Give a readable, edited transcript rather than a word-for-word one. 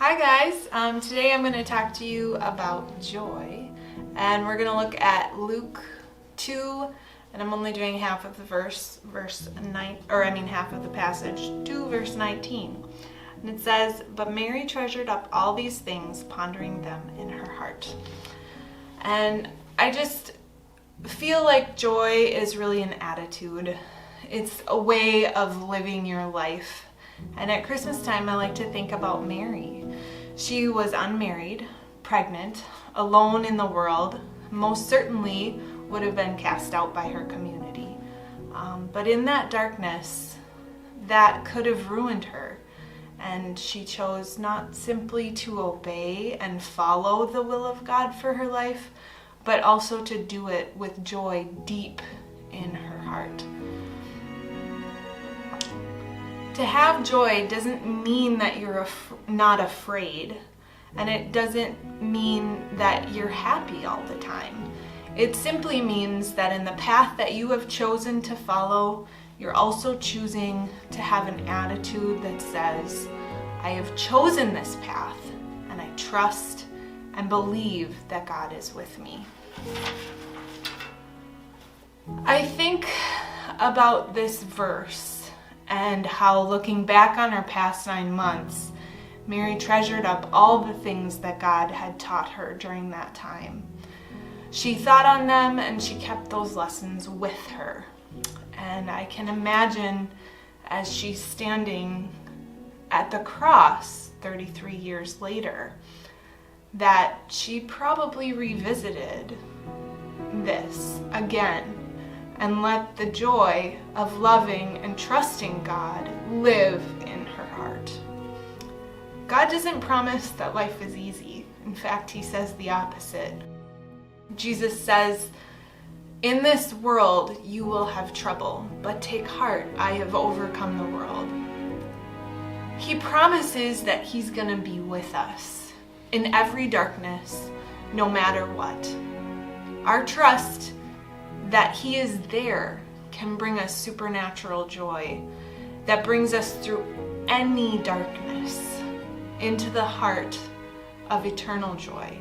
Hi guys, today I'm going to talk to you about joy, and we're going to look at Luke 2, and I'm only doing half of the half of the passage, 2 verse 19. And it says, "But Mary treasured up all these things, pondering them in her heart." And I just feel like joy is really an attitude. It's a way of living your life. And at Christmas time, I like to think about Mary. She was unmarried, pregnant, alone in the world, most certainly would have been cast out by her community. But in that darkness, that could have ruined her. And she chose not simply to obey and follow the will of God for her life, but also to do it with joy deep in her heart. To have joy doesn't mean that you're not afraid, and it doesn't mean that you're happy all the time. It simply means that in the path that you have chosen to follow, you're also choosing to have an attitude that says, I have chosen this path, and I trust and believe that God is with me. I think about this verse and how, looking back on her past 9 months, Mary treasured up all the things that God had taught her during that time. She thought on them and she kept those lessons with her. And I can imagine as she's standing at the cross 33 years later, that she probably revisited this again and let the joy of loving and trusting God live in her heart. God doesn't promise that life is easy. In fact, he says the opposite. Jesus says, "In this world you will have trouble, but take heart, I have overcome the world." He promises that he's going to be with us in every darkness, no matter what. Our trust that he is there can bring us supernatural joy that brings us through any darkness into the heart of eternal joy.